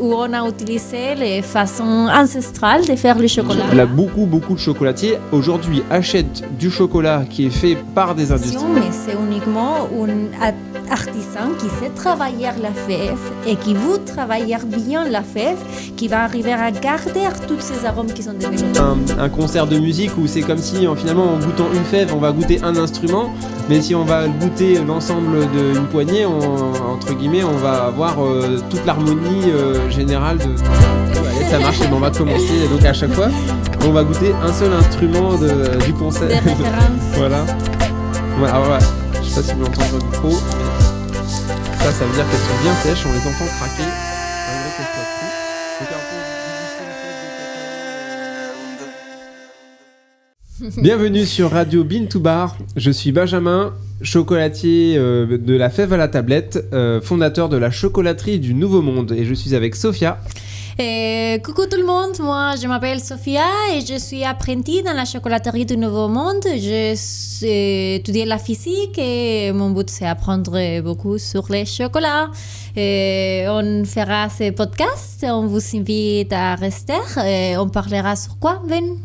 où on a utilisé les façons ancestrales de faire le chocolat. Là, beaucoup de chocolatiers aujourd'hui achètent du chocolat qui est fait par des industries. Mais c'est uniquement un artisan qui sait travailler la fève et qui veut travailler bien la fève, qui va arriver à garder tous ces arômes qui sont devenus. Un concert de musique où c'est comme si finalement en goûtant une fève on va goûter un instrument, mais si on va goûter l'ensemble d'une poignée, entre guillemets, on va avoir toute l'harmonie générale de... Allez, ça marche, et on va commencer donc à chaque fois on va goûter un seul instrument du concert. Des références. Voilà. Ouais, alors voilà, je sais pas si vous l'entendez au micro. Ça veut dire qu'elles sont bien sèches, on les entend craquer. Malgré qu'elles soient crues. Donc, un peu Bienvenue sur Radio Bean to Bar. Je suis Benjamin, chocolatier de la fève à la tablette, fondateur de la chocolaterie du Nouveau Monde. Et je suis avec Sophia. Coucou tout le monde, moi je m'appelle Sophia et je suis apprentie dans la chocolaterie du Nouveau Monde. J'ai étudié la physique et mon but c'est apprendre beaucoup sur les chocolats. Et on fera ces podcasts, on vous invite à rester et on parlera sur quoi, Ben?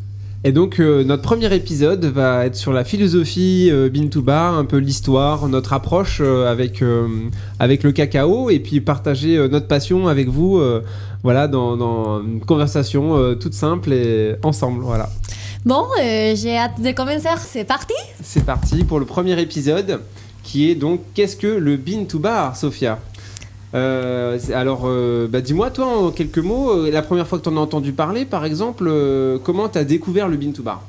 Et donc notre premier épisode va être sur la philosophie Bean to Bar, un peu l'histoire, notre approche avec le cacao et puis partager notre passion avec vous voilà, dans une conversation toute simple et ensemble. Voilà. Bon, j'ai hâte de commencer, c'est parti? C'est parti pour le premier épisode qui est donc qu'est-ce que le Bean to Bar, Sophia? Alors, dis-moi, toi, en quelques mots, la première fois que tu en as entendu parler, par exemple, comment tu as découvert le Bean to Bar?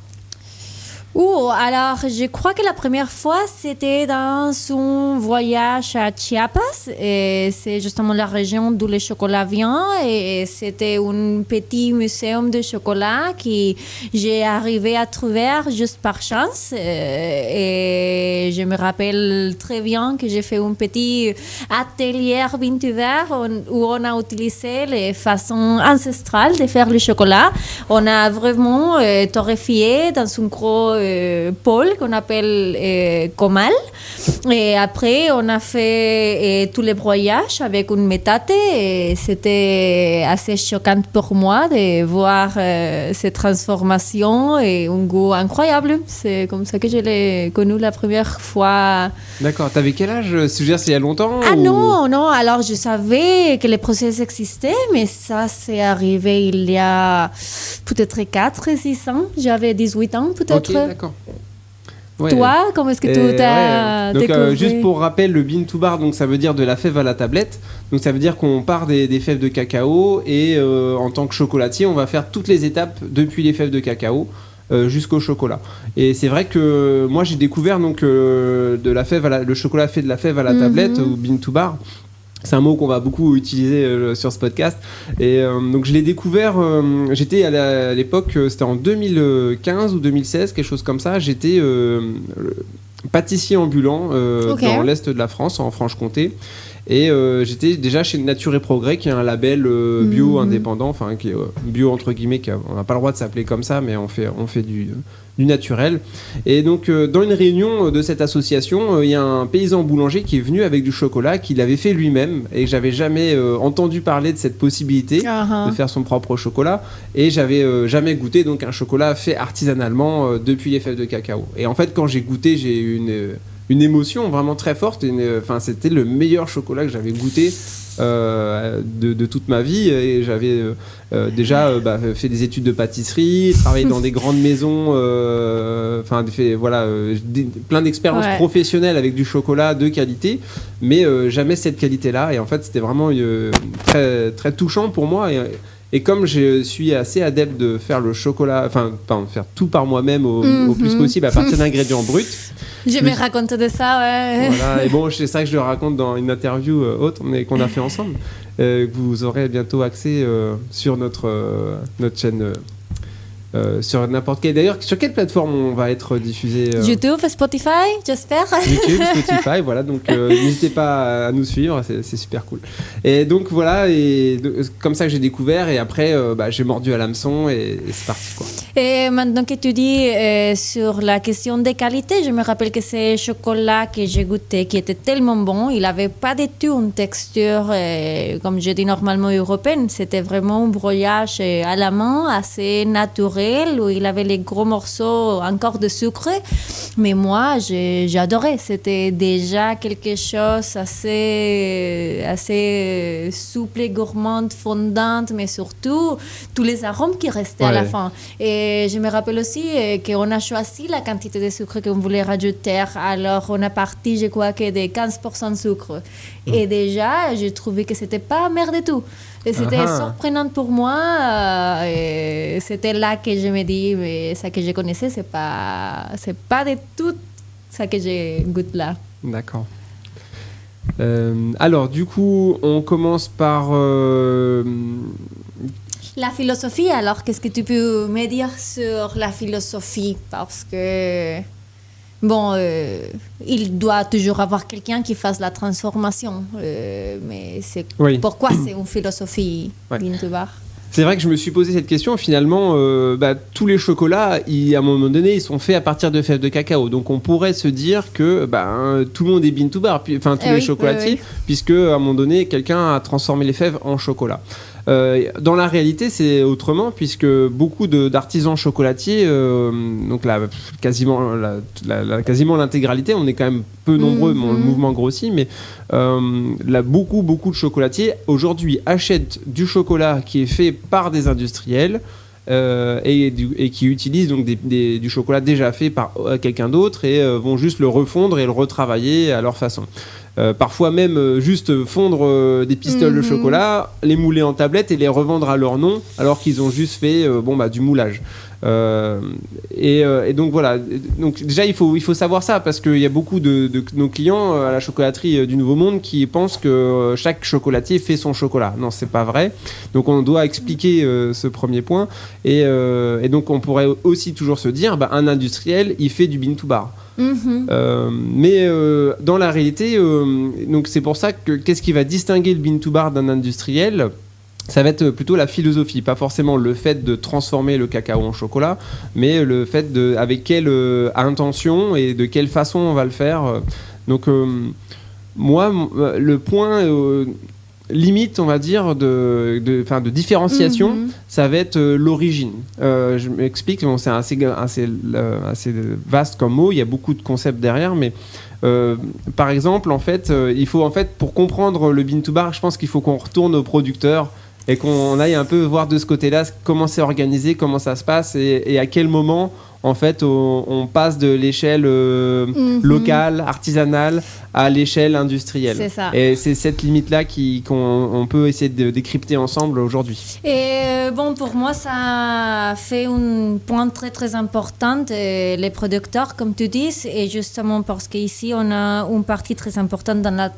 Alors, je crois que la première fois, c'était dans un voyage à Chiapas. Et c'est justement la région d'où le chocolat vient. Et c'était un petit muséum de chocolat que j'ai arrivé à trouver juste par chance. Et je me rappelle très bien que j'ai fait un petit atelier Bean to Bar où on a utilisé les façons ancestrales de faire le chocolat. On a vraiment torréfié dans un gros pôle qu'on appelle comal. Et après, on a fait tous les broyages avec une méthode et c'était assez choquant pour moi de voir ces transformations et un goût incroyable. C'est comme ça que je l'ai connu la première fois. D'accord. T'avais quel âge? C'est il y a longtemps? Non. Alors, je savais que les process existaient, mais ça, c'est arrivé il y a peut-être 4-6 ans. J'avais 18 ans, peut-être. Ok, d'accord. Ouais. Toi, comment est-ce que tu t'as découvert? Juste pour rappel, le Bean to Bar, donc ça veut dire de la fève à la tablette. Donc ça veut dire qu'on part des fèves de cacao et en tant que chocolatier, on va faire toutes les étapes depuis les fèves de cacao jusqu'au chocolat. Et c'est vrai que moi j'ai découvert donc de la fève le chocolat fait de la fève à la tablette ou Bean to Bar. C'est un mot qu'on va beaucoup utiliser sur ce podcast. Et donc je l'ai découvert, j'étais à l'époque, c'était en 2015 ou 2016, quelque chose comme ça. J'étais pâtissier ambulant dans l'est de la France, en Franche-Comté. Et j'étais déjà chez Nature et Progrès, qui est un label bio indépendant, enfin qui est bio entre guillemets, on n'a pas le droit de s'appeler comme ça, mais on fait du naturel. Et donc dans une réunion de cette association, il y a un paysan boulanger qui est venu avec du chocolat qu'il avait fait lui-même, et j'avais jamais entendu parler de cette possibilité de faire son propre chocolat, et j'avais jamais goûté donc un chocolat fait artisanalement depuis les fèves de cacao. Et en fait, quand j'ai goûté, j'ai eu une émotion vraiment très forte. C'était le meilleur chocolat que j'avais goûté de toute ma vie. Et j'avais déjà fait des études de pâtisserie, travaillé dans des grandes maisons, plein d'expériences professionnelles avec du chocolat de qualité, mais jamais cette qualité-là. Et en fait, c'était vraiment très, très touchant pour moi. Et comme je suis assez adepte de faire le chocolat, faire tout par moi-même au plus possible à partir d'ingrédients bruts. Je me raconte de ça, ouais. Voilà, et bon, c'est ça que je le raconte dans une interview autre qu'on a fait ensemble, que vous aurez bientôt accès sur notre chaîne. Sur n'importe quelle. D'ailleurs, sur quelle plateforme on va être diffusé YouTube, Spotify, j'espère. YouTube, Spotify, voilà. Donc, n'hésitez pas à nous suivre, c'est super cool. Et donc voilà, comme ça que j'ai découvert. Et après, j'ai mordu à l'hameçon et c'est parti, quoi. Et maintenant que tu dis sur la question des qualités, je me rappelle que ce chocolat que j'ai goûté, qui était tellement bon, il n'avait pas du tout une texture, comme je dis normalement, européenne. C'était vraiment un broyage à la main, assez naturel, où il avait les gros morceaux encore de sucre. Mais moi, j'ai adoré. C'était déjà quelque chose assez souple, gourmande, fondante, mais surtout tous les arômes qui restaient à la fin. Et je me rappelle aussi qu'on a choisi la quantité de sucre qu'on voulait rajouter. Alors, on a parti, je crois, que de 15% de sucre. Et déjà, j'ai trouvé que c'était pas amer du tout. Et c'était surprenant pour moi. Et c'était là que je me dis, mais ça que je connaissais, c'est pas du tout ça que je goûte là. D'accord. Alors, du coup, on commence par... La philosophie, alors, qu'est-ce que tu peux me dire sur la philosophie? Parce que, il doit toujours avoir quelqu'un qui fasse la transformation. Mais pourquoi c'est une philosophie, Bean to Bar? C'est vrai que je me suis posé cette question. Finalement, tous les chocolats, à un moment donné, ils sont faits à partir de fèves de cacao. Donc, on pourrait se dire que tout le monde est Bean to Bar, enfin tous les chocolatiers, puisque à un moment donné, quelqu'un a transformé les fèves en chocolat. Dans la réalité, c'est autrement, puisque beaucoup d'artisans chocolatiers, donc quasiment l'intégralité, on est quand même peu nombreux, le mouvement grossit, mais beaucoup de chocolatiers aujourd'hui achètent du chocolat qui est fait par des industriels et qui utilisent donc du chocolat déjà fait par quelqu'un d'autre et vont juste le refondre et le retravailler à leur façon. Parfois même juste fondre des pistoles de chocolat, les mouler en tablette et les revendre à leur nom, alors qu'ils ont juste fait du moulage. Et donc voilà. Donc déjà il faut savoir ça, parce qu'il y a beaucoup de nos clients à la chocolaterie du Nouveau Monde qui pensent que chaque chocolatier fait son chocolat. Non, c'est pas vrai. Donc on doit expliquer ce premier point. Et donc on pourrait aussi toujours se dire, un industriel il fait du Bean to Bar. Mais dans la réalité, donc c'est pour ça que qu'est-ce qui va distinguer le Bean to Bar d'un industriel? Ça va être plutôt la philosophie, pas forcément le fait de transformer le cacao en chocolat, mais le fait avec quelle intention et de quelle façon on va le faire. Donc moi, le point limite, on va dire, de différenciation, ça va être l'origine. Je m'explique, c'est assez vaste comme mot, il y a beaucoup de concepts derrière, mais par exemple, il faut pour comprendre le Bean to Bar, je pense qu'il faut qu'on retourne aux producteurs et qu'on aille un peu voir de ce côté-là comment c'est organisé, comment ça se passe et à quel moment on passe de l'échelle locale, artisanale, à l'échelle industrielle. C'est ça. Et c'est cette limite-là qu'on peut essayer de décrypter ensemble aujourd'hui. Et pour moi, ça fait un point très très important, les producteurs, comme tu dis, et justement parce qu'ici, on a une partie très importante dans la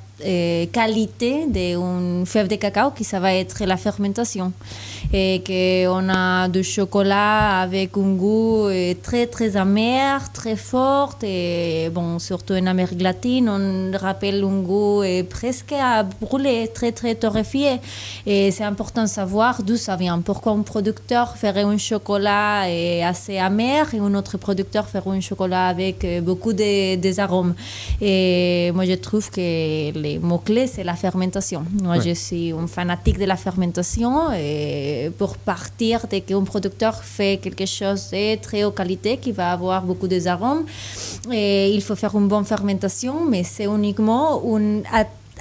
qualité d'une fève de cacao, qui ça va être la fermentation. Et qu'on a du chocolat avec un goût très très amer, très fort, et surtout en Amérique latine, on rappelle un goût presque à brûler, très très torréfié. Et c'est important de savoir d'où ça vient. Pourquoi un producteur ferait un chocolat assez amer et un autre producteur ferait un chocolat avec beaucoup des arômes. Et moi, je trouve que les mots-clés, c'est la fermentation. Moi, je suis un fanatique de la fermentation, et pour partir de qu'un producteur fait quelque chose de très haute qualité, qui va avoir beaucoup d'arômes, et il faut faire une bonne fermentation, mais c'est uniquement un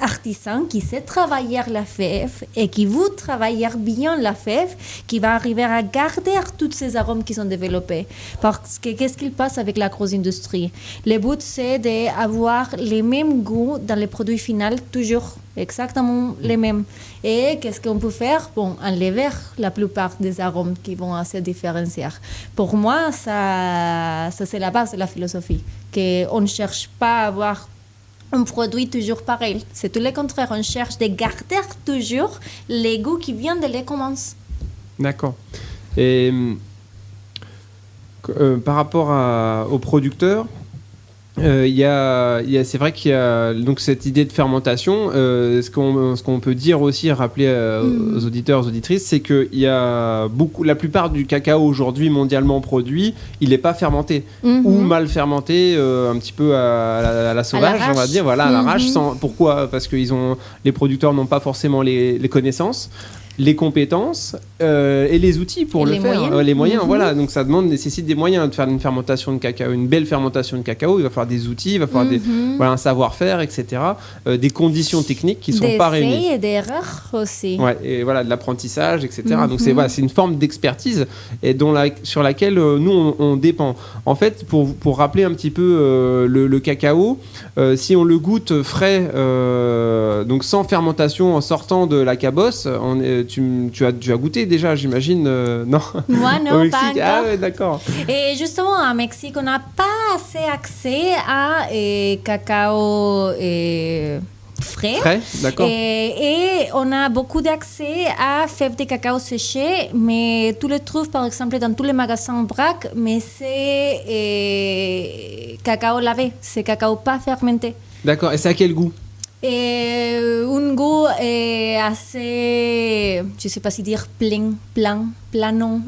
artisan qui sait travailler la fève et qui veut travailler bien la fève, qui va arriver à garder tous ces arômes qui sont développés. Parce que qu'est-ce qu'il passe avec la grosse industrie? Le but, c'est d'avoir les mêmes goûts dans les produits finaux, toujours exactement les mêmes. Et qu'est-ce qu'on peut faire? Enlever la plupart des arômes qui vont se différencier. Pour moi, ça c'est la base de la philosophie, qu'on ne cherche pas à avoir un produit toujours pareil. C'est tout le contraire. On cherche de garder toujours les goûts qui viennent de les commences. D'accord. Et par rapport aux producteurs, C'est vrai qu'il y a donc cette idée de fermentation. Ce qu'on peut dire aussi, rappeler aux auditeurs, aux auditrices, c'est que la plupart du cacao aujourd'hui mondialement produit, il n'est pas fermenté ou mal fermenté, un petit peu à la sauvage, on va dire, voilà, à l'arrache. Pourquoi ? Parce que les producteurs n'ont pas forcément les connaissances, les compétences et les outils pour le faire, les moyens, voilà. Donc ça nécessite des moyens de faire une fermentation de cacao, une belle fermentation de cacao. Il va falloir des outils, il va falloir un savoir-faire, etc. Des conditions techniques qui sont pas réunies. Des essais et des erreurs aussi. Ouais, et voilà, de l'apprentissage, etc. Donc c'est une forme d'expertise et sur laquelle nous on dépend. En fait, pour rappeler un petit peu le cacao, si on le goûte frais, donc sans fermentation, en sortant de la cabosse, tu as goûté déjà, j'imagine, non? Moi, non, au Mexique. pas encore. Ah ouais, d'accord. Et justement, au Mexique, on n'a pas assez accès à cacao frais. D'accord. Et on a beaucoup d'accès à fèves de cacao séchées, mais tu les trouves par exemple dans tous les magasins Brac, mais c'est cacao lavé, c'est cacao pas fermenté. D'accord, et c'est à quel goût? Et un goût assez, je ne sais pas si dire plat non.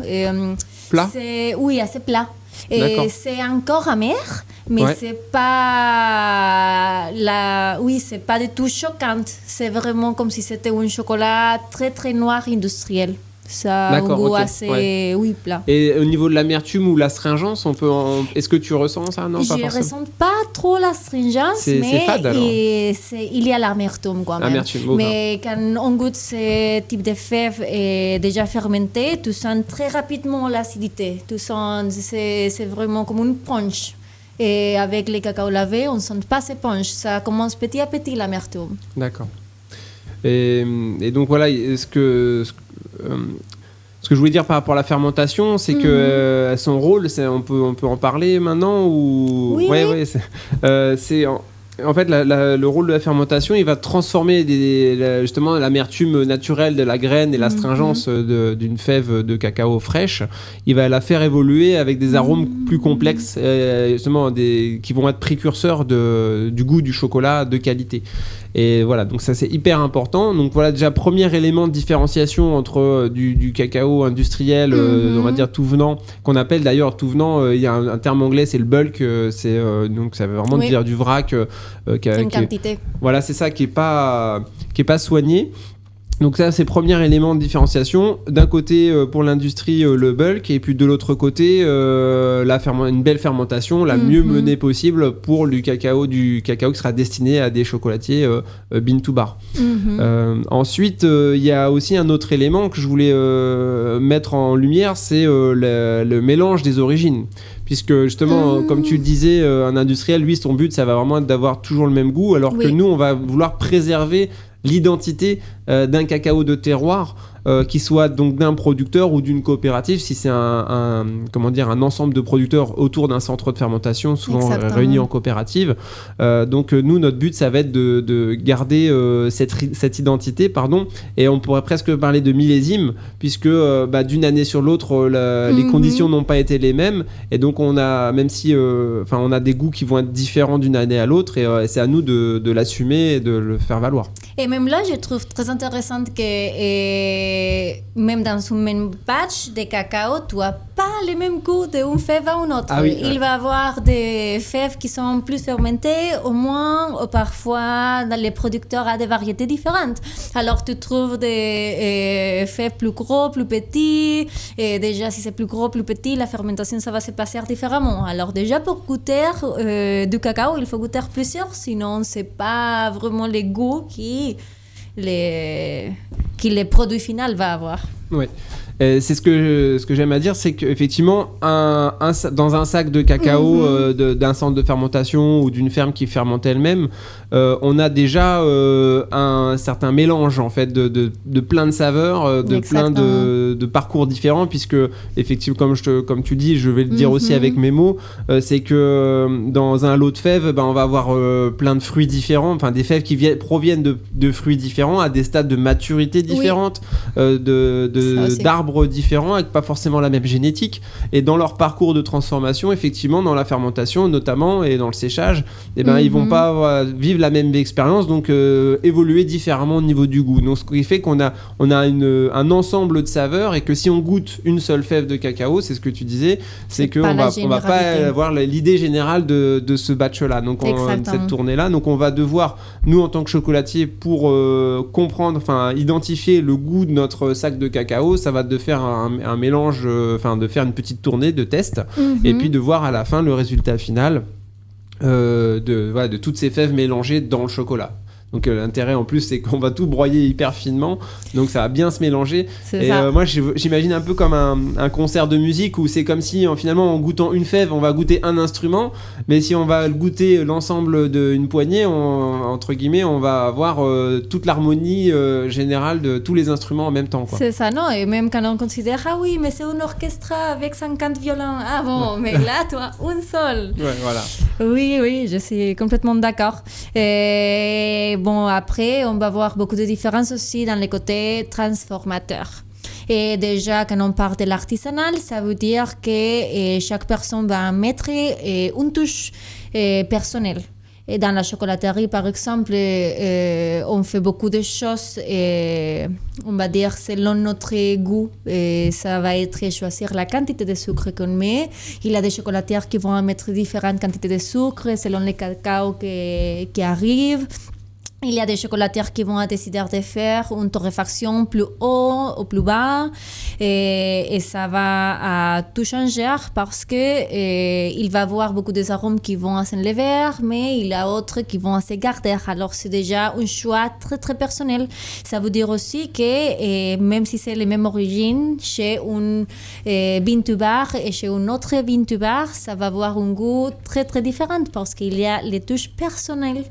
Plat? Oui, assez plat. Et c'est encore amer, mais c'est pas c'est pas du tout choquant. C'est vraiment comme si c'était un chocolat très très noir industriel. Ça a un goût assez plat. Et au niveau de l'amertume ou l'astringence, est-ce que tu ressens ça? Non, je ne ressens pas trop l'astringence, mais c'est fade, alors. Il y a l'amertume quand même. Mais quand on goûte ce type de fèves déjà fermentées, tu sens très rapidement l'acidité. C'est vraiment comme une punch. Et avec les cacao lavés, on ne sent pas ce punch. Ça commence petit à petit l'amertume. D'accord. Et donc voilà, ce que je voulais dire par rapport à la fermentation, c'est que son rôle, on peut en parler maintenant ou oui. C'est en fait le rôle de la fermentation, il va transformer justement l'amertume naturelle de la graine et l'astringence d'une fève de cacao fraîche. Il va la faire évoluer avec des arômes plus complexes, justement qui vont être précurseurs du goût du chocolat de qualité. Et voilà, donc ça c'est hyper important. Donc voilà, déjà premier élément de différenciation entre du cacao industriel, on va dire tout venant, qu'on appelle d'ailleurs tout venant. Il y a un terme anglais, c'est le bulk. Donc ça veut vraiment dire du vrac. C'est une quantité. Voilà, c'est ça qui est pas soigné. Donc ça, c'est le premier élément de différenciation. D'un côté, pour l'industrie, le bulk, et puis de l'autre côté, une belle fermentation, la mieux menée possible pour du cacao qui sera destiné à des chocolatiers bean to bar. Ensuite, il y a aussi un autre élément que je voulais mettre en lumière, c'est le mélange des origines. Puisque justement, comme tu le disais, un industriel, lui, son but, ça va vraiment être d'avoir toujours le même goût, alors que nous, on va vouloir préserver l'identité d'un cacao de terroir qui soit donc d'un producteur ou d'une coopérative, si c'est un ensemble de producteurs autour d'un centre de fermentation, souvent réunis en coopérative. Donc nous, notre but, ça va être de garder cette identité, et on pourrait presque parler de millésime, puisque d'une année sur l'autre, les conditions n'ont pas été les mêmes, et donc on a, même si on a des goûts qui vont être différents d'une année à l'autre, et c'est à nous de l'assumer et de le faire valoir. Et même là, je trouve très intéressant que même dans un même batch de cacao, tu n'as pas le même goût d'une fève à une autre. Ah oui, il va y avoir des fèves qui sont plus fermentées, au moins, ou parfois, dans les producteurs ont des variétés différentes. Alors, tu trouves des fèves plus gros, plus petits, et déjà, si c'est plus gros, plus petit, la fermentation, ça va se passer différemment. Alors, déjà, pour goûter du cacao, il faut goûter plusieurs, sinon, ce n'est pas vraiment le goût qui le produit final va avoir. Oui. C'est ce que j'aime à dire, c'est qu'effectivement, dans un sac de cacao d'un centre de fermentation ou d'une ferme qui fermente elle-même, on a déjà un certain mélange en fait de plein de saveurs, de plein de parcours différents, puisque effectivement, comme tu dis, je vais le dire aussi avec mes mots, c'est que dans un lot de fèves, on va avoir plein de fruits différents, enfin des fèves qui proviennent de fruits différents à des stades de maturité différentes, d'arbres arbres différents avec pas forcément la même génétique, et dans leur parcours de transformation, effectivement, dans la fermentation notamment et dans le séchage, ils vont pas vivre la même expérience, donc évoluer différemment au niveau du goût. Donc ce qui fait qu'on a un ensemble de saveurs, et que si on goûte une seule fève de cacao, c'est ce que tu disais, c'est qu'on va pas avoir l'idée générale de ce batch-là, donc cette tournée-là. Donc on va devoir, nous en tant que chocolatier, pour comprendre, enfin identifier le goût de notre sac de cacao, ça va de faire un mélange, de faire une petite tournée de test, et puis de voir à la fin le résultat final de toutes ces fèves mélangées dans le chocolat. Donc l'intérêt en plus, c'est qu'on va tout broyer hyper finement, donc ça va bien se mélanger. Moi j'imagine un peu comme un concert de musique, où c'est comme si finalement en goûtant une fève, on va goûter un instrument, mais si on va goûter l'ensemble d'une poignée, entre guillemets, on va avoir toute l'harmonie générale de tous les instruments en même temps, quoi. C'est ça, non, et même quand on considère, ah oui, mais c'est un orchestre avec 50 violons, ah bon, mais là, toi, un seul. Ouais, voilà. Oui, je suis complètement d'accord. Et bon, après, on va voir beaucoup de différences aussi dans les côtés transformateurs. Et déjà, quand on parle de l'artisanal, ça veut dire que chaque personne va mettre une touche personnelle. Et dans la chocolaterie, par exemple, on fait beaucoup de choses, on va dire, selon notre goût. Et ça va être choisir la quantité de sucre qu'on met. Il y a des chocolatières qui vont mettre différentes quantités de sucre selon les cacao qui arrivent. Il y a des chocolatières qui vont décider de faire une torréfaction plus haut ou plus bas, et ça va tout changer parce que il va y avoir beaucoup des arômes qui vont s'enlever, mais il y a d'autres qui vont se garder. Alors c'est déjà un choix très très personnel. Ça veut dire aussi que même si c'est les mêmes origines, chez un bean to bar et chez un autre bean to bar, ça va avoir un goût très très différent parce qu'il y a les touches personnelles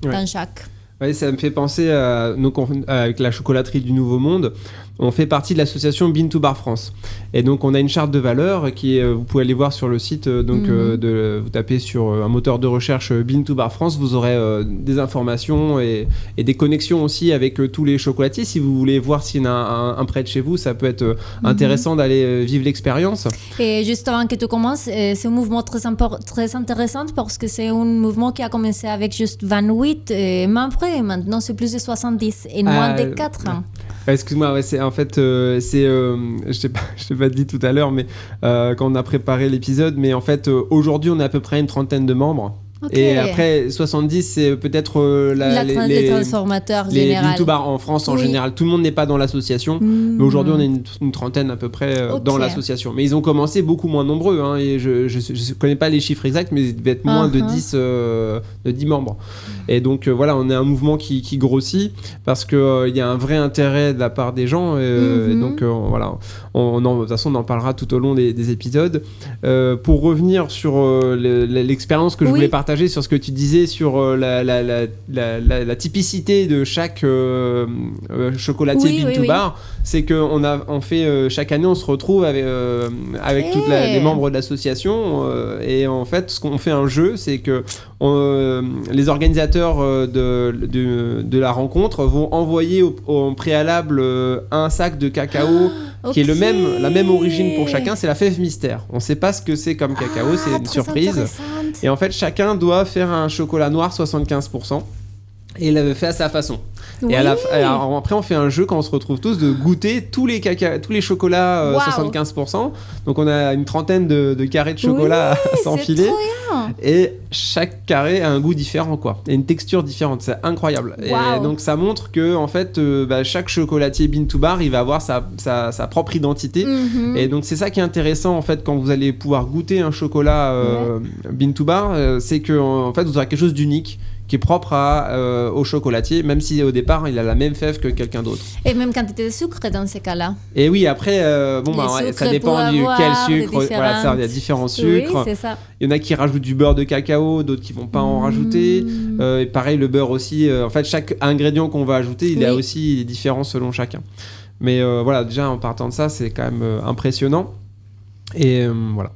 dans chaque. Oui, ça me fait penser avec la chocolaterie du Nouveau Monde. On fait partie de l'association Bean to Bar France. Et donc, on a une charte de valeurs qui est, vous pouvez aller voir sur le site. Vous tapez sur un moteur de recherche Bean to Bar France. Vous aurez des informations et des connexions aussi avec tous les chocolatiers. Si vous voulez voir s'il y en a un près de chez vous, ça peut être intéressant d'aller vivre l'expérience. Et juste avant que tu commences, c'est un mouvement très intéressant parce que c'est un mouvement qui a commencé avec juste 28 membres. Et maintenant, c'est plus de 70 et moins de 4 ans. Excuse-moi, ouais, je t'ai pas dit tout à l'heure, mais quand on a préparé l'épisode, mais en fait, aujourd'hui, on a à peu près une trentaine de membres. Okay. Et après, 70, c'est peut-être les transformateurs général. Les Bean2Bar en France en général. Tout le monde n'est pas dans l'association, mais aujourd'hui, on est une trentaine à peu près dans l'association. Mais ils ont commencé beaucoup moins nombreux, hein, et je ne connais pas les chiffres exacts, mais il devait être moins de 10 membres. Et donc, voilà, on est un mouvement qui grossit parce qu'il y a un vrai intérêt de la part des gens. Et donc, voilà, de toute façon, on en parlera tout au long des épisodes. Pour revenir sur l'expérience que je voulais partager sur ce que tu disais sur la typicité de chaque chocolatier Bean to Bar, c'est qu'on fait chaque année, on se retrouve avec tous les membres de l'association, et en fait, ce qu'on fait un jeu, c'est que les organisateurs de la rencontre vont envoyer en préalable un sac de cacao qui est la même origine pour chacun. C'est la fève mystère. On ne sait pas ce que c'est comme cacao, c'est une surprise. Et en fait, chacun doit faire un chocolat noir 75%. Et il l'avait fait à sa façon. Oui. Et alors après, on fait un jeu quand on se retrouve tous de goûter tous les chocolats 75%. Donc on a une trentaine de carrés de chocolat à s'enfiler. Et chaque carré a un goût différent, quoi. Et une texture différente. C'est incroyable. Et donc ça montre que en fait, chaque chocolatier Bean to Bar, il va avoir sa propre identité. Et donc c'est ça qui est intéressant en fait quand vous allez pouvoir goûter un chocolat Bean to Bar, c'est que en fait vous aurez quelque chose d'unique, qui est propre au chocolatier, même si au départ il a la même fève que quelqu'un d'autre. Et même quantité de sucre dans ces cas-là. Et oui, après, ça dépend quel sucre. Voilà, il y a différents sucres. Oui, c'est ça. Il y en a qui rajoutent du beurre de cacao, d'autres qui vont pas en rajouter. Et pareil, le beurre aussi. En fait, chaque ingrédient qu'on va ajouter, il est aussi différent selon chacun. Mais voilà, déjà en partant de ça, c'est quand même impressionnant. Et voilà.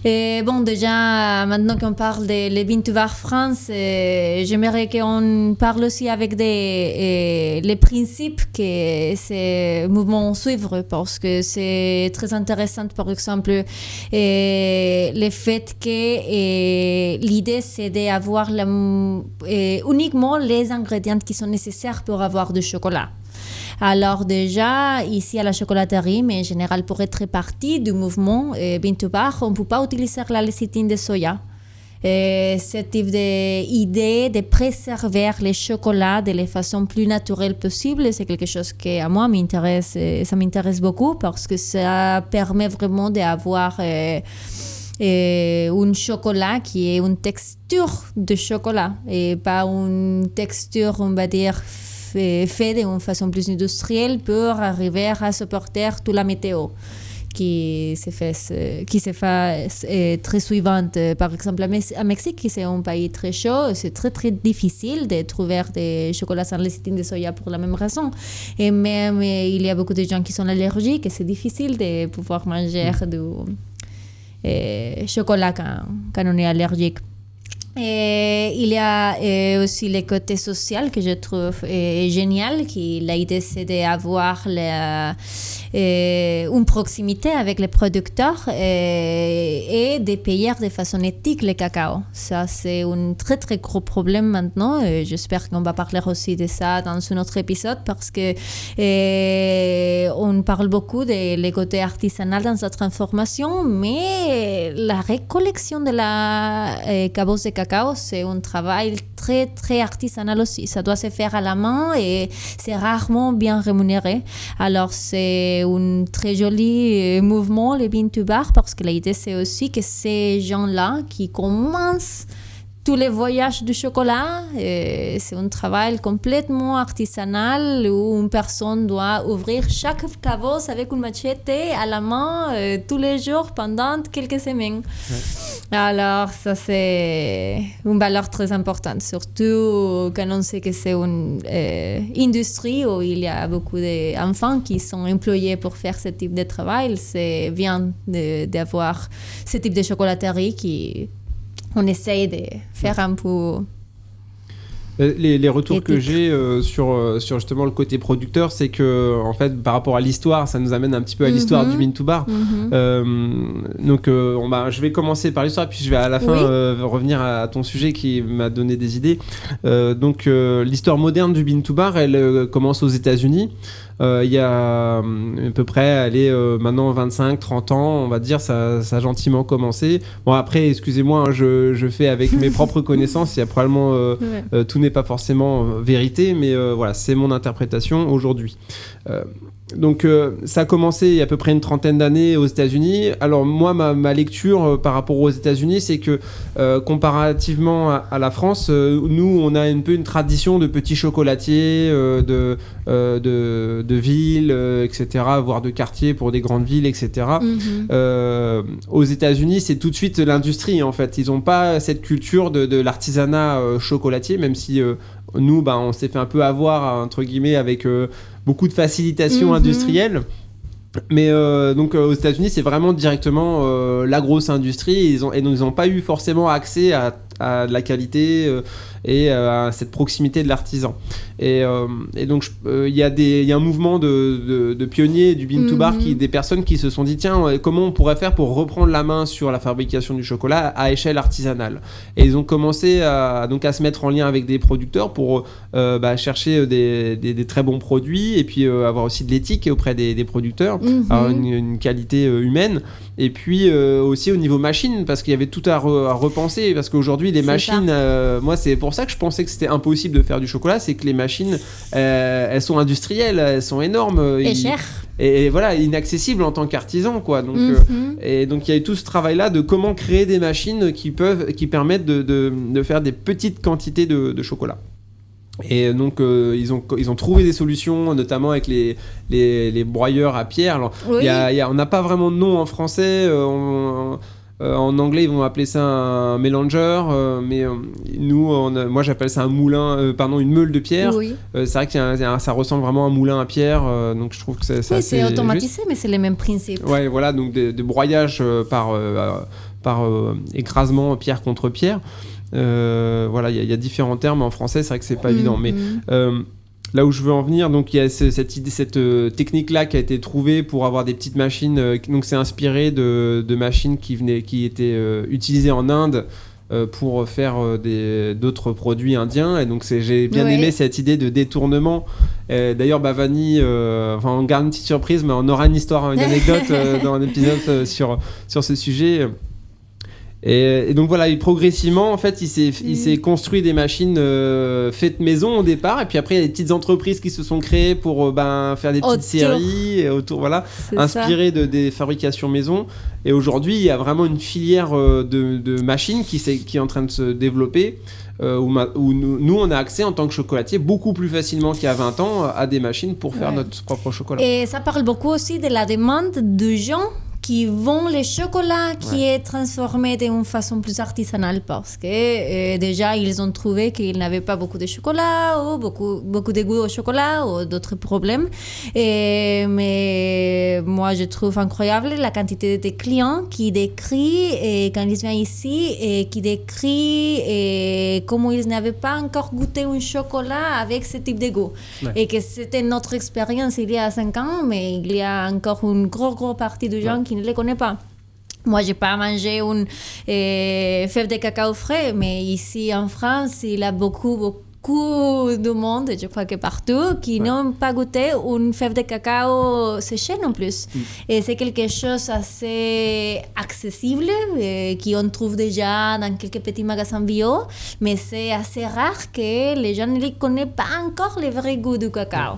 Et bon, déjà, maintenant qu'on parle des Bean to Bar France, j'aimerais qu'on parle aussi avec les principes que ces mouvements suivent, parce que c'est très intéressant, par exemple, le fait que l'idée, c'est d'avoir uniquement les ingrédients qui sont nécessaires pour avoir du chocolat. Alors déjà, ici à la chocolaterie, mais en général pour être partie du mouvement Bean to Bar, on ne peut pas utiliser la lécithine de soya. Ce type d'idée de préserver les chocolats de la façon plus naturelle possible, c'est quelque chose qui à moi m'intéresse, ça m'intéresse beaucoup parce que ça permet vraiment d'avoir un chocolat qui est une texture de chocolat et pas une texture, on va dire, fait d'une façon plus industrielle pour arriver à supporter toute la météo qui se fait très suivante. Par exemple, à Mexique, qui c'est un pays très chaud, c'est très très difficile de trouver des chocolats sans lécithine de soya pour la même raison. Et même, il y a beaucoup de gens qui sont allergiques et c'est difficile de pouvoir manger du chocolat quand on est allergique. Et il y a aussi le côté social que je trouve génial, qui l'idée c'est d'avoir une proximité avec les producteurs et de payer de façon éthique le cacao. Ça, c'est un très très gros problème maintenant. J'espère qu'on va parler aussi de ça dans un autre épisode parce que on parle beaucoup le côté artisanal dans sa transformation, mais la récollection de la cabosse de cacao, c'est un travail très très artisanal aussi. Ça doit se faire à la main et c'est rarement bien rémunéré. Alors c'est un très joli mouvement, le Bean to Bar, parce que l'idée c'est aussi que ces gens-là qui commencent tous les voyages du chocolat, c'est un travail complètement artisanal où une personne doit ouvrir chaque cabosse avec une machette à la main tous les jours pendant quelques semaines. Ouais. Alors ça c'est une valeur très importante, surtout quand on sait que c'est une industrie où il y a beaucoup d'enfants qui sont employés pour faire ce type de travail. C'est bien d'avoir ce type de chocolaterie qui on essaye de faire un peu... Les retours que j'ai sur justement le côté producteur, c'est que en fait par rapport à l'histoire, ça nous amène un petit peu à l'histoire du Bean to Bar. Donc je vais commencer par l'histoire, puis je vais à la fin revenir à ton sujet qui m'a donné des idées. Donc l'histoire moderne du Bean to Bar, elle commence aux États-Unis. Il y a à peu près maintenant 25-30 ans, on va dire, ça a gentiment commencé. Bon après, excusez-moi, hein, je fais avec mes propres connaissances, il y a probablement tout n'est pas forcément vérité, mais voilà, c'est mon interprétation aujourd'hui. Donc ça a commencé il y a à peu près une trentaine d'années aux États-Unis. Alors moi, ma lecture par rapport aux États-Unis, c'est que comparativement à la France, nous on a un peu une tradition de petits chocolatiers, de villes, etc., voire de quartiers pour des grandes villes, etc. Aux États-Unis, c'est tout de suite l'industrie en fait. Ils n'ont pas cette culture de l'artisanat chocolatier, même si nous, on s'est fait un peu avoir entre guillemets avec beaucoup de facilitation industrielle. Mais donc aux États-Unis, c'est vraiment directement la grosse industrie. Ils n'ont pas eu forcément accès à de la qualité et à cette proximité de l'artisan. Et donc il y a un mouvement de pionniers du Bean to Bar, des personnes qui se sont dit tiens, comment on pourrait faire pour reprendre la main sur la fabrication du chocolat à échelle artisanale. Et ils ont commencé à se mettre en lien avec des producteurs pour chercher des très bons produits et puis avoir aussi de l'éthique auprès des producteurs, avoir une qualité humaine. Et puis aussi au niveau machine, parce qu'il y avait tout à repenser, parce qu'aujourd'hui les machines, moi c'est pour ça que je pensais que c'était impossible de faire du chocolat, c'est que les machines elles sont industrielles, elles sont énormes et chères et voilà, inaccessibles en tant qu'artisan quoi. Donc et donc il y a eu tout ce travail là de comment créer des machines qui permettent de faire des petites quantités de chocolat. Et donc ils ont trouvé des solutions, notamment avec les broyeurs à pierre. Alors on n'a pas vraiment de nom en français. En anglais, ils vont appeler ça un mélanger, mais moi j'appelle ça un moulin, une meule de pierre. C'est vrai que ça ressemble vraiment à un moulin à pierre, donc je trouve que c'est c'est automatisé, juste. Mais c'est le même principe. Ouais, voilà, donc de broyage par par écrasement pierre contre pierre. Voilà, il y a différents termes en français, c'est vrai que c'est pas évident, mais là où je veux en venir, donc il y a cette technique-là qui a été trouvée pour avoir des petites machines. Donc c'est inspiré de machines qui étaient utilisées en Inde pour faire d'autres produits indiens. Et donc j'ai bien aimé cette idée de détournement. D'ailleurs, Vanny, on garde une petite surprise, mais on aura une anecdote dans un épisode sur ce sujet. Et donc voilà, progressivement, en fait, il s'est construit des machines faites maison au départ, et puis après il y a des petites entreprises qui se sont créées pour faire des petites séries autour, voilà, inspirées des fabrications maison. Et aujourd'hui, il y a vraiment une filière de machines qui est en train de se développer. Où nous, on a accès en tant que chocolatier beaucoup plus facilement qu'il y a 20 ans à des machines pour faire notre propre chocolat. Et ça parle beaucoup aussi de la demande de gens qui vendent le chocolat qui est transformé d'une façon plus artisanale parce que déjà ils ont trouvé qu'ils n'avaient pas beaucoup de chocolat ou beaucoup de goût au chocolat ou d'autres problèmes. Mais moi je trouve incroyable la quantité de clients qui décrivent quand ils viennent ici et qui décrivent comment ils n'avaient pas encore goûté un chocolat avec ce type de goût. Et que c'était notre expérience il y a 5 ans, mais il y a encore une grosse partie de gens qui ne les connaissent pas. Moi, je n'ai pas mangé une fève de cacao frais, mais ici en France, il y a beaucoup de monde, je crois que partout, qui n'ont pas goûté une fève de cacao séchée non plus. Et c'est quelque chose assez accessible, qu'on trouve déjà dans quelques petits magasins bio, mais c'est assez rare que les gens ne connaissent pas encore le vrai goût du cacao.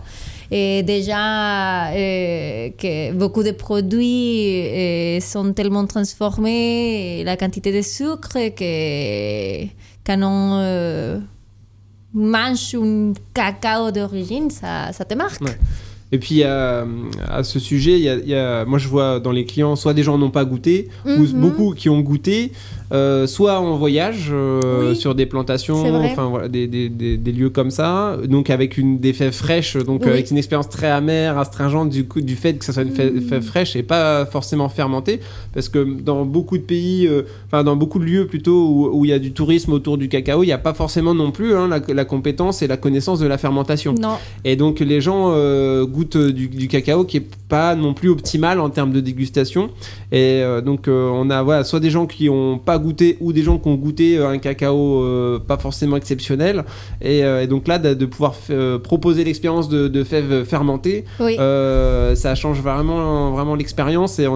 Et déjà, que beaucoup de produits sont tellement transformés, la quantité de sucre, que quand on mange un cacao d'origine, ça te marque. Ouais. Et puis, à ce sujet, moi, je vois dans les clients, soit des gens n'ont pas goûté, ou beaucoup qui ont goûté, soit en voyage sur des plantations, voilà, des lieux comme ça, donc avec des fèves fraîches, donc avec une expérience très amère, astringente du fait que ça soit une fève fraîche et pas forcément fermentée, parce que dans beaucoup de pays, dans beaucoup de lieux plutôt où il y a du tourisme autour du cacao, il n'y a pas forcément non plus la compétence et la connaissance de la fermentation. Non. Et donc les gens goûtent du cacao qui est pas non plus optimal en termes de dégustation. Et donc on a soit des gens qui ont pas goûté ou des gens qui ont goûté un cacao pas forcément exceptionnel. Et donc là de pouvoir proposer l'expérience de fèves fermentées, ça change vraiment l'expérience et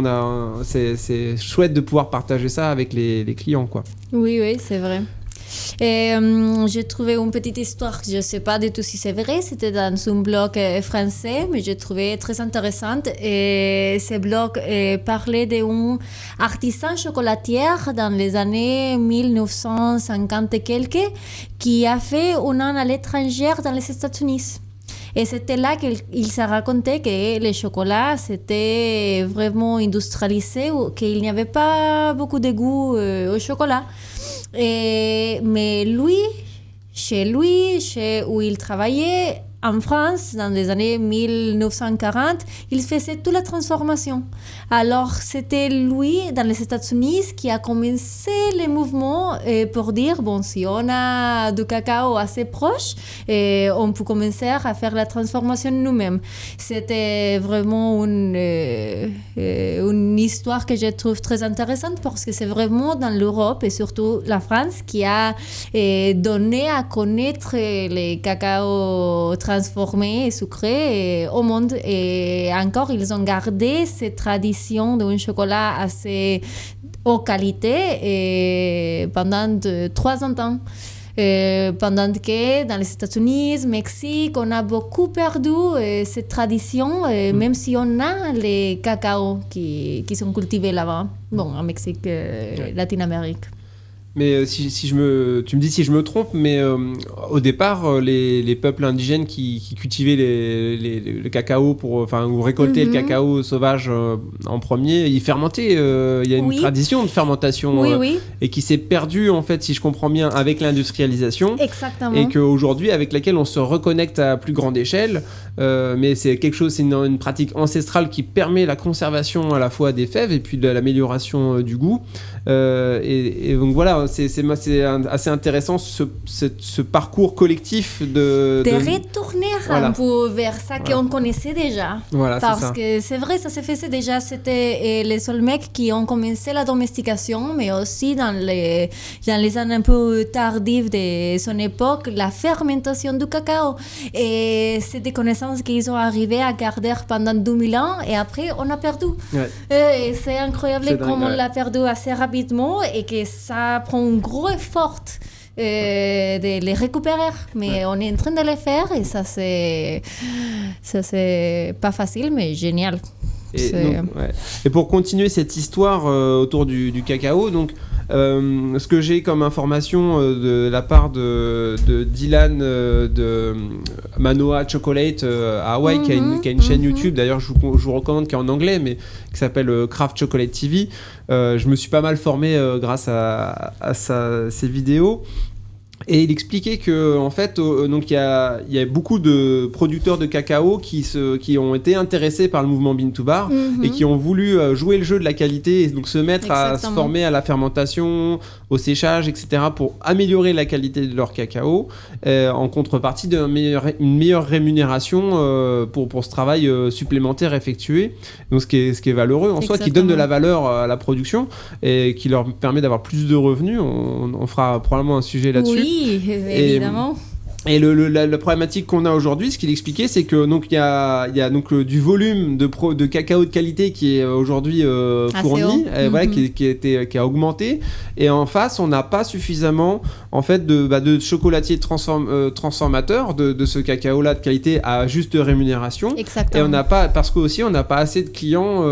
c'est chouette de pouvoir partager ça avec les clients, quoi. Oui, c'est vrai. Et j'ai trouvé une petite histoire, je ne sais pas du tout si c'est vrai, c'était dans un blog français, mais j'ai trouvé très intéressante. Et ce blog parlait d'un artisan chocolatier dans les années 1950 et quelques qui a fait un an à l'étranger dans les États-Unis. Et c'était là qu'il s'est raconté que le chocolat, c'était vraiment industrialisé, qu'il n'y avait pas beaucoup de goût au chocolat. Mais lui, chez où il travaillait, en France, dans les années 1940, il faisait toute la transformation. Alors, c'était lui, dans les États-Unis, qui a commencé le mouvement pour dire, si on a du cacao assez proche, on peut commencer à faire la transformation nous-mêmes. C'était vraiment une histoire que je trouve très intéressante parce que c'est vraiment dans l'Europe et surtout la France qui a donné à connaître les cacao transformés et sucrés au monde. Et encore, ils ont gardé cette tradition d'un chocolat assez haute qualité pendant 300 ans. Pendant que dans les États-Unis, Mexique, on a beaucoup perdu cette tradition, même si on a les cacao qui sont cultivés là-bas, en Mexique, Latine-Amérique. Mais tu me dis si je me trompe, mais au départ, les peuples indigènes qui cultivaient le cacao ou récoltaient le cacao sauvage en premier, ils fermentaient. Il y a une tradition de fermentation et qui s'est perdue, en fait, si je comprends bien, avec l'industrialisation. Exactement. Et qu'aujourd'hui, avec laquelle on se reconnecte à plus grande échelle, mais c'est quelque chose, c'est une pratique ancestrale qui permet la conservation à la fois des fèves et puis de l'amélioration du goût. Et donc voilà, c'est assez intéressant ce parcours collectif de retourner un peu vers ça qu'on connaissait déjà. Voilà, parce que c'est vrai, ça se faisait déjà, c'était les Olmecs qui ont commencé la domestication, mais aussi dans les années un peu tardives de son époque, la fermentation du cacao. Et c'est des connaissances qu'ils ont arrivé à garder pendant 2000 ans et après on a perdu. Ouais. Et c'est incroyable comment on l'a perdu assez rapidement et que ça prend un gros effort de les récupérer, mais on est en train de le faire et ça c'est pas facile mais génial. Et pour continuer cette histoire autour du cacao, donc ce que j'ai comme information de la part de Dylan de Manoa Chocolate à Hawaï, qui a une chaîne YouTube, d'ailleurs je vous recommande, qui est en anglais, mais qui s'appelle Craft Chocolate TV. Je me suis pas mal formé grâce à ses vidéos. Et il expliquait que en fait, donc il y a beaucoup de producteurs de cacao qui ont été intéressés par le mouvement Bean to Bar et qui ont voulu jouer le jeu de la qualité et donc se mettre à se former à la fermentation, au séchage, etc. pour améliorer la qualité de leur cacao en contrepartie d'une meilleure rémunération pour ce travail supplémentaire effectué. Donc ce qui est valeureux en soi, qui donne de la valeur à la production et qui leur permet d'avoir plus de revenus. On fera probablement un sujet là-dessus. Oui, évidemment. Et la problématique qu'on a aujourd'hui, ce qu'il expliquait, c'est que donc il y a donc du volume de cacao de qualité qui est aujourd'hui fourni, voilà, qui a augmenté, et en face on n'a pas suffisamment en fait de chocolatiers transformateurs de ce cacao là de qualité à juste rémunération. Exactement. Et on n'a pas, parce que aussi on n'a pas assez de clients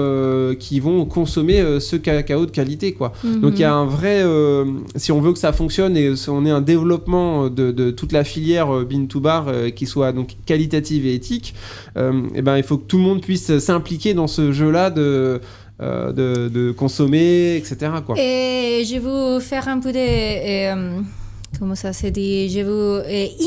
qui vont consommer ce cacao de qualité, quoi. Donc il y a un vrai si on veut que ça fonctionne et si on ait un développement de toute la filière Bean to Bar qui soit donc qualitative et éthique, et ben il faut que tout le monde puisse s'impliquer dans ce jeu-là de consommer, etc., quoi. Et je vais vous faire un peu de comment ça se dit, je veux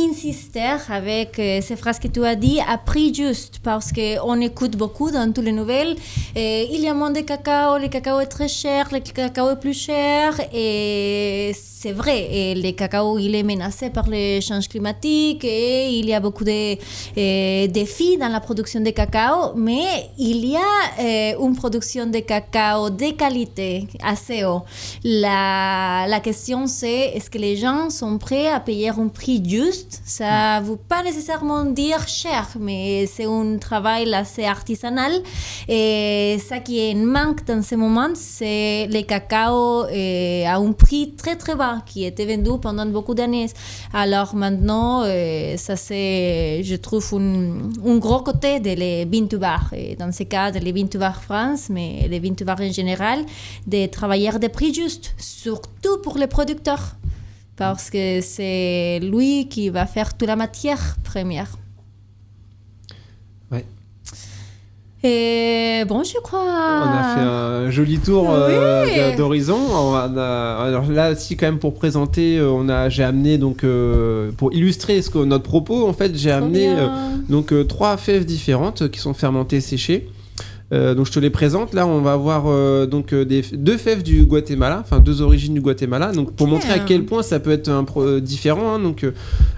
insister avec ces phrases que tu as dit à prix juste, parce qu'on écoute beaucoup dans toutes les nouvelles. Il y a moins de cacao, le cacao est très cher, le cacao est plus cher, et c'est vrai, et le cacao il est menacé par les changements climatiques, et il y a beaucoup de défis dans la production de cacao, mais il y a une production de cacao de qualité assez haut. La question c'est, est-ce que les gens sont prêts à payer un prix juste? Ça ne veut pas nécessairement dire cher, mais c'est un travail assez artisanal. Et ça qui est un manque dans ce moment, c'est le cacao à un prix très très bas qui était vendu pendant beaucoup d'années. Alors maintenant, ça c'est, je trouve, un gros côté de les Bean to Bar. Et dans ce cas, de les Bean to Bar France, mais les Bean to Bar en général, de travailler des prix justes, surtout pour les producteurs. Parce que c'est lui qui va faire toute la matière première. Ouais. Et bon, je crois... On a fait un joli tour d'horizon. Alors là aussi, quand même, pour présenter, j'ai amené, donc, pour illustrer notre propos, en fait, j'ai amené donc, 3 fèves différentes qui sont fermentées séchées. Donc je te les présente. Là, on va avoir donc 2 fèves du Guatemala, enfin 2 origines du Guatemala. Donc pour montrer à quel point ça peut être différent. Hein, donc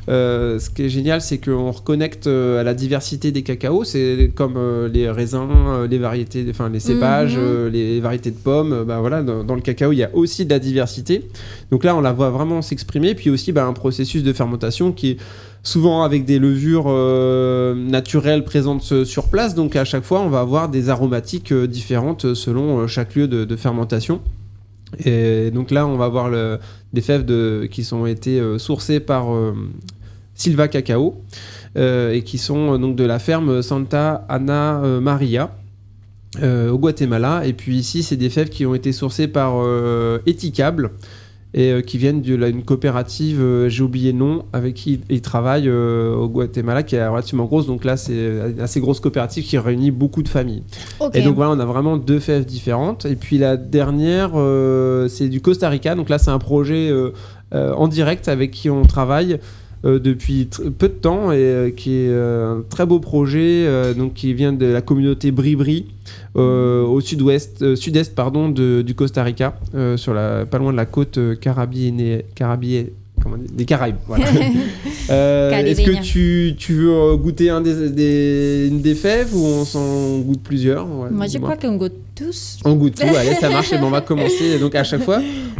ce qui est génial, c'est qu'on reconnecte à la diversité des cacaos. C'est comme les raisins, les variétés, enfin les cépages, les variétés de pommes. Voilà, dans le cacao, il y a aussi de la diversité. Donc là, on la voit vraiment s'exprimer. Puis aussi un processus de fermentation qui est souvent avec des levures naturelles présentes sur place. Donc à chaque fois, on va avoir des aromatiques différentes selon chaque lieu de fermentation. Et donc là, on va avoir des fèves qui ont été sourcées par Silva Cacao et qui sont donc de la ferme Santa Ana Maria au Guatemala. Et puis ici, c'est des fèves qui ont été sourcées par Etikable, et qui viennent d'une coopérative, j'ai oublié le nom, avec qui ils travaillent au Guatemala, qui est relativement grosse. Donc là, c'est une assez grosse coopérative qui réunit beaucoup de familles. Okay. Et donc voilà, on a vraiment 2 fèves différentes. Et puis la dernière, c'est du Costa Rica. Donc là, c'est un projet en direct avec qui on travaille depuis peu de temps et qui est un très beau projet donc qui vient de la communauté Bri-Bri au sud-est pardon, du Costa Rica, pas loin de la côte des Caraïbes. Voilà. Est-ce que tu veux goûter une des fèves ou on s'en goûte plusieurs? Ouais, moi, je crois qu'on goûte tous. On goûte tout, allez, ça marche. Et ben, on va commencer. Donc, à chaque fois,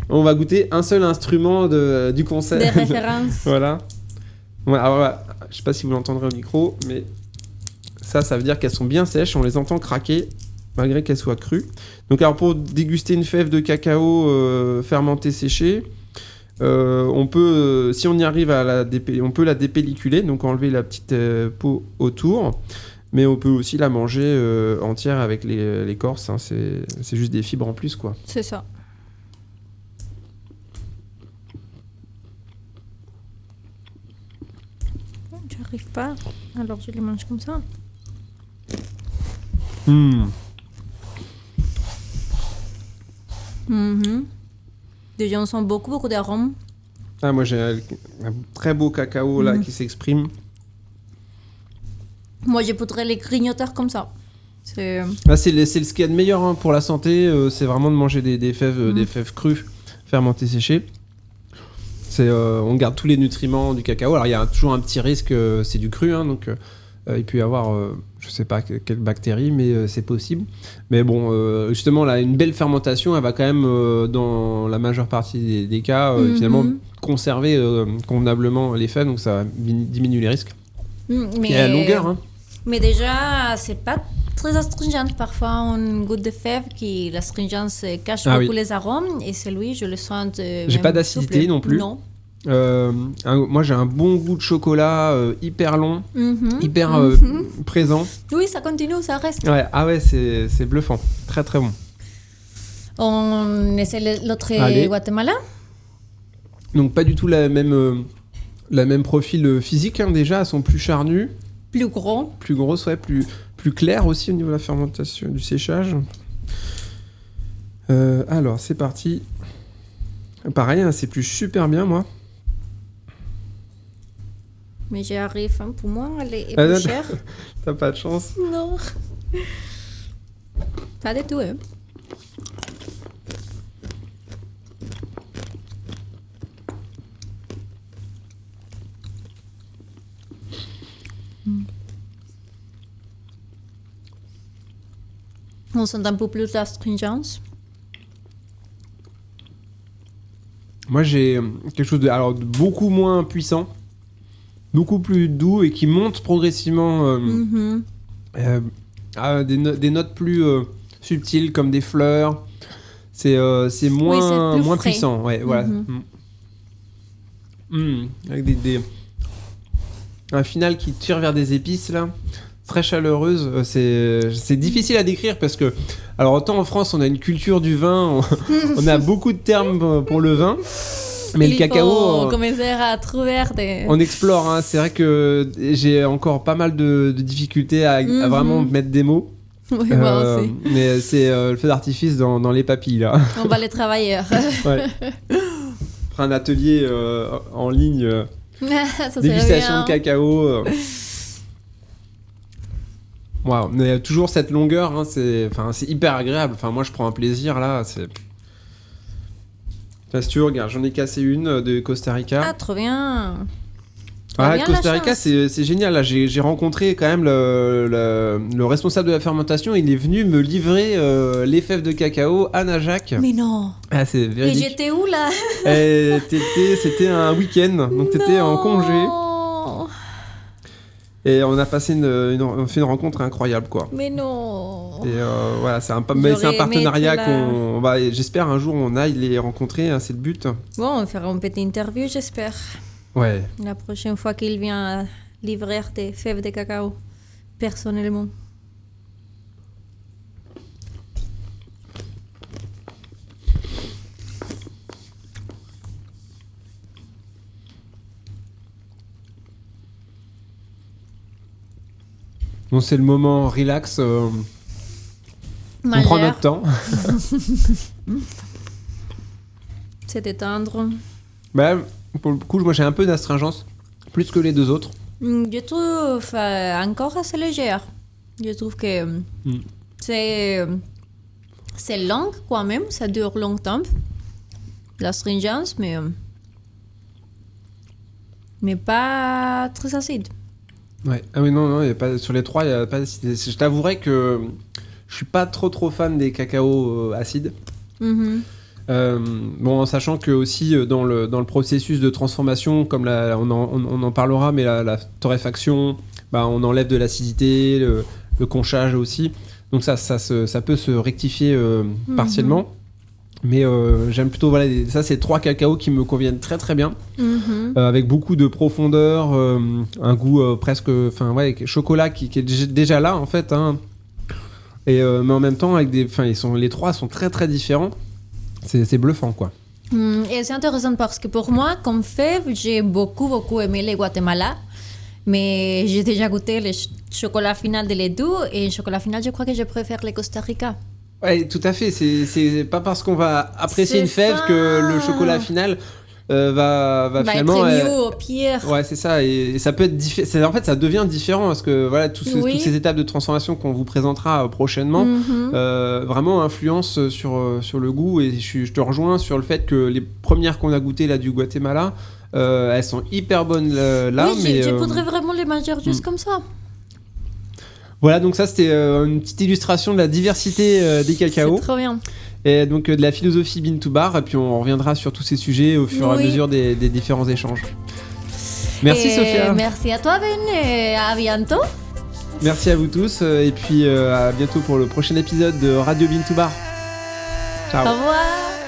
on va goûter un seul instrument du concert. Des références. Voilà. Alors, voilà. Je ne sais pas si vous l'entendrez au micro, mais ça veut dire qu'elles sont bien sèches. On les entend craquer, malgré qu'elles soient crues. Donc, alors, pour déguster une fève de cacao fermentée séchée, on peut, si on y arrive on peut la dépelliculer, donc enlever la petite peau autour, mais on peut aussi la manger entière avec l'écorce, hein, c'est juste des fibres en plus, quoi. C'est ça. J'arrive pas, alors je les mange comme ça. Déjà, on sent beaucoup d'arômes. Ah, moi, j'ai un très beau cacao là qui s'exprime. Moi, je poudrais les grignoteurs comme ça. C'est ce qu'il y a de meilleur hein, pour la santé. C'est vraiment de manger des fèves crues, fermentées, séchées. On garde tous les nutriments du cacao. Alors, il y a toujours un petit risque, c'est du cru, hein, donc il peut y avoir, je sais pas quelle bactérie, mais c'est possible. Mais bon, justement, là, une belle fermentation, elle va quand même, dans la majeure partie des cas, finalement, conserver convenablement les fèves, donc ça diminue les risques. Mais, et la longueur, hein. Mais déjà, c'est pas très astringent. Parfois, on goûte de fèves qui l'astringence cache beaucoup les arômes, et celui, je le sens. J'ai pas d'acidité souple. non plus. Non. Moi j'ai un bon goût de chocolat hyper long, hyper présent. Oui, ça continue, ça reste. Ouais, ah ouais, c'est bluffant, très très bon. On essaie l'autre Guatemala. Donc pas du tout la même profil physique hein, déjà, elles sont plus charnues. Plus gros. Plus grosses, ouais, plus claires aussi au niveau de la fermentation, du séchage. Alors c'est parti. Pareil, hein, c'est plus super bien moi. Mais j'arrive, hein, pour moi, elle est plus chère. T'as pas de chance. Non. Pas du tout, hein. On sent un peu plus d'astringence. Moi, j'ai quelque chose de beaucoup moins puissant, beaucoup plus doux et qui monte progressivement des notes plus subtiles comme des fleurs. C'est moins puissant. Ouais, voilà. Avec un final qui tire vers des épices là. Très chaleureuse, c'est difficile à décrire parce que, alors autant en France on a une culture du vin, on a beaucoup de termes pour le vin, mais le cacao, on commencer à trouver on explore, hein. C'est vrai que j'ai encore pas mal de difficultés à vraiment mettre des mots. Oui, moi aussi. Mais c'est le feu d'artifice dans les papilles là. On va les travailler. Ouais. Faire un atelier en ligne, dégustation de cacao. Wow. Mais toujours cette longueur, hein, c'est hyper agréable. Enfin, moi, je prends un plaisir là. Si tu regardes, j'en ai cassé une de Costa Rica. Ah, trop bien. Costa Rica, c'est génial. Là, j'ai rencontré quand même le responsable de la fermentation. Il est venu me livrer les fèves de cacao à Najac. Mais non. Ah, c'est véridique. Et j'étais où là? C'était un week-end, donc t'étais en congé. Et on a passé on fait une rencontre incroyable, quoi. Mais non. Et voilà, c'est un partenariat qu'on va. J'espère un jour on aille les rencontrer, hein, c'est le but. Bon, on fera une petite interview, j'espère. Ouais. La prochaine fois qu'il vient livrer des fèves de cacao, personnellement. Bon, c'est le moment relax. On prend notre temps. C'est détendre. Bah, pour le coup, moi j'ai un peu d'astringence. plus que les deux autres. Je trouve encore assez légère. Je trouve que c'est long quand même, ça dure longtemps. L'astringence, mais pas très acide. Ouais. Ah oui, non, y a pas, sur les trois, il n'y a pas d'acidité. Je t'avouerai que je suis pas trop fan des cacao acides. Bon, en sachant que aussi dans le processus de transformation, comme on en parlera, mais la torréfaction, on enlève de l'acidité, le conchage aussi. Donc ça peut se rectifier partiellement. Mais j'aime plutôt, voilà, ça c'est 3 cacaos qui me conviennent très très bien, avec beaucoup de profondeur, un goût presque, chocolat qui est déjà là en fait, hein. Et mais en même temps avec les 3 sont très très différents. C'est bluffant quoi. Et c'est intéressant parce que pour moi, comme fève, j'ai beaucoup aimé les Guatemala. Mais j'ai déjà goûté le chocolat final de les deux. Et le chocolat final, je crois que je préfère les Costa Rica. Ouais, tout à fait. C'est pas parce qu'on va apprécier une fève que le chocolat final va finalement être mieux au pire. Ouais, c'est ça. Et ça peut être en fait, ça devient différent parce que voilà, toutes ces étapes de transformation qu'on vous présentera prochainement vraiment influencent sur le goût. Et je te rejoins sur le fait que les premières qu'on a goûtées là du Guatemala, elles sont hyper bonnes là. Oui, mais je voudrais vraiment les manger juste comme ça. Voilà, donc ça c'était une petite illustration de la diversité des cacaos. C'est trop bien. Et donc de la philosophie Bean to Bar, et puis on reviendra sur tous ces sujets au fur et à mesure des différents échanges. Merci Sophia. Merci à toi Ben, et à bientôt. Merci à vous tous, et puis à bientôt pour le prochain épisode de Radio Bean to Bar. Ciao. Au revoir.